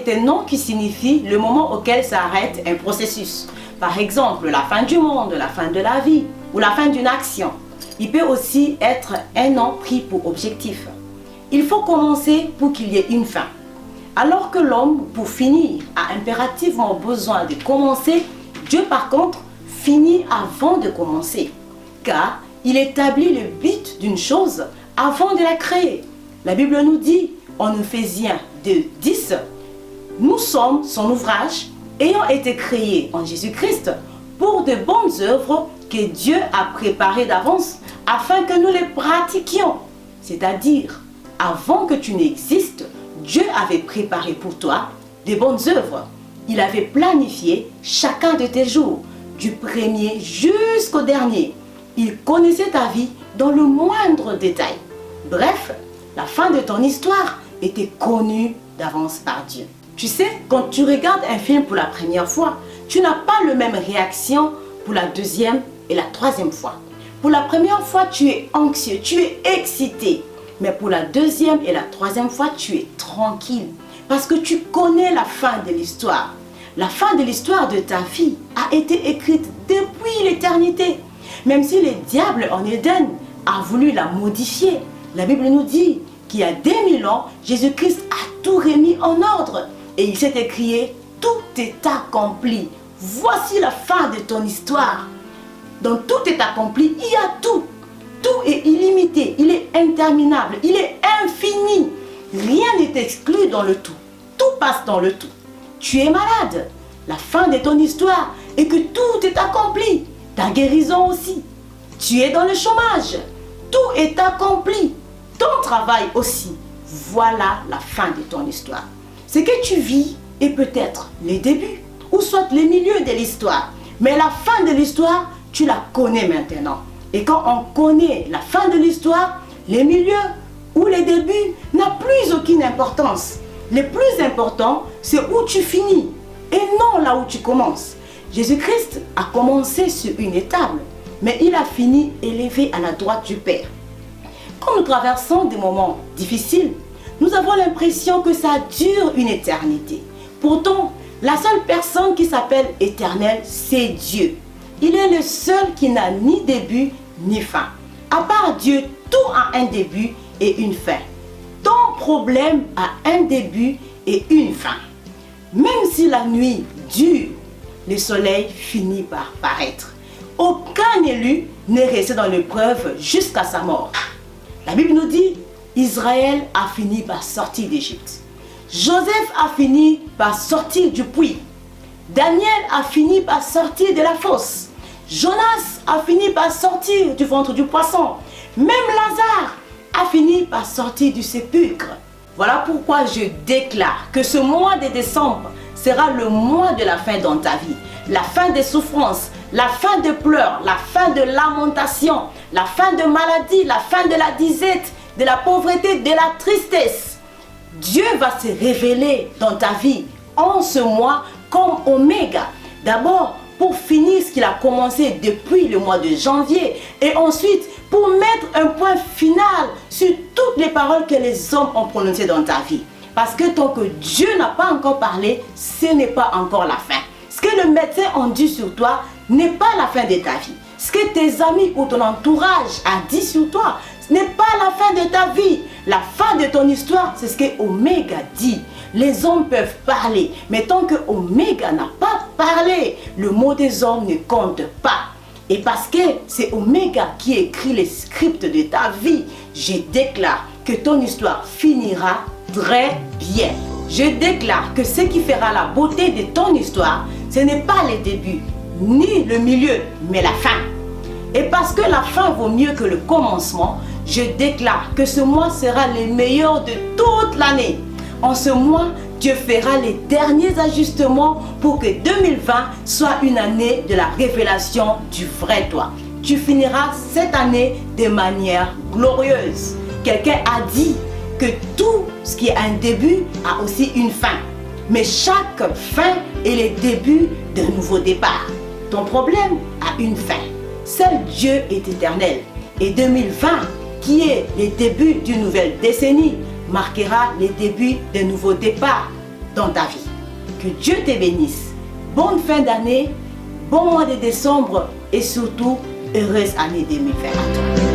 est un nom qui signifie le moment auquel s'arrête un processus. Par exemple, la fin du monde, la fin de la vie ou la fin d'une action. Il peut aussi être un nom pris pour objectif. Il faut commencer pour qu'il y ait une fin. Alors que l'homme, pour finir, a impérativement besoin de commencer, Dieu par contre finit avant de commencer. Car il établit le but d'une chose avant de la créer. La Bible nous dit en Éphésiens 2:10, nous sommes son ouvrage ayant été créés en Jésus-Christ pour de bonnes œuvres que Dieu a préparées d'avance afin que nous les pratiquions. C'est-à-dire, avant que tu n'existes, Dieu avait préparé pour toi de bonnes œuvres. Il avait planifié chacun de tes jours, du premier jusqu'au dernier. Il connaissait ta vie dans le moindre détail. Bref, la fin de ton histoire était connue d'avance par Dieu. Tu sais, quand tu regardes un film pour la première fois, tu n'as pas la même réaction pour la deuxième et la troisième fois. Pour la première fois, tu es anxieux, tu es excité. Mais pour la deuxième et la troisième fois, tu es tranquille. Parce que tu connais la fin de l'histoire. La fin de l'histoire de ta vie a été écrite depuis l'éternité. Même si le diable en Éden a voulu la modifier, la Bible nous dit qu'il y a 2000 ans, Jésus-Christ a tout remis en ordre. Et il s'est écrié, tout est accompli. Voici la fin de ton histoire. Donc tout est accompli, il y a tout. Tout est illimité, il est interminable, il est infini. Rien n'est exclu dans le tout. Tout passe dans le tout. Tu es malade. La fin de ton histoire est que tout est accompli. Ta guérison aussi. Tu es dans le chômage. Tout est accompli. Ton travail aussi. Voilà la fin de ton histoire. Ce que tu vis est peut-être les débuts ou soit les milieux de l'histoire. Mais la fin de l'histoire, tu la connais maintenant. Et quand on connaît la fin de l'histoire, les milieux ou les débuts n'ont plus aucune importance. Le plus important, c'est où tu finis et non là où tu commences. Jésus-Christ a commencé sur une étable, mais il a fini élevé à la droite du Père. Quand nous traversons des moments difficiles, nous avons l'impression que ça dure une éternité. Pourtant, la seule personne qui s'appelle éternelle, c'est Dieu. Il est le seul qui n'a ni début ni fin. À part Dieu, tout a un début et une fin. Ton problème a un début et une fin. Même si la nuit dure, le soleil finit par paraître. Aucun élu n'est resté dans l'épreuve jusqu'à sa mort. La Bible nous dit, Israël a fini par sortir d'Égypte. Joseph a fini par sortir du puits. Daniel a fini par sortir de la fosse. Jonas a fini par sortir du ventre du poisson. Même Lazare a fini par sortir du sépulcre. Voilà pourquoi je déclare que ce mois de décembre sera le mois de la fin dans ta vie. La fin des souffrances, la fin de pleurs, la fin de lamentation, la fin de maladie, la fin de la disette, de la pauvreté, de la tristesse. Dieu va se révéler dans ta vie en ce mois comme Oméga. D'abord, pour finir ce qu'il a commencé depuis le mois de janvier et ensuite pour mettre un point final sur toutes les paroles que les hommes ont prononcées dans ta vie. Parce que tant que Dieu n'a pas encore parlé, ce n'est pas encore la fin. Ce que le médecin a dit sur toi n'est pas la fin de ta vie. Ce que tes amis ou ton entourage a dit sur toi, ce n'est pas la fin de ta vie. La fin de ton histoire, c'est ce que Oméga dit. Les hommes peuvent parler, mais tant que Oméga n'a pas parlé, le mot des hommes ne compte pas. Et parce que c'est Oméga qui écrit les scripts de ta vie, je déclare que ton histoire finira très bien. Je déclare que ce qui fera la beauté de ton histoire, ce n'est pas le début, ni le milieu, mais la fin. Et parce que la fin vaut mieux que le commencement, je déclare que ce mois sera le meilleur de toute l'année. En ce mois, Dieu fera les derniers ajustements pour que 2020 soit une année de la révélation du vrai toi. Tu finiras cette année de manière glorieuse. Quelqu'un a dit que tout ce qui a un début a aussi une fin. Mais chaque fin est le début d'un nouveau départ. Ton problème a une fin. Seul Dieu est éternel. Et 2020, qui est le début d'une nouvelle décennie, marquera les débuts d'un nouveau départ dans ta vie. Que Dieu te bénisse. Bonne fin d'année, bon mois de décembre et surtout, heureuse année 2020 à toi.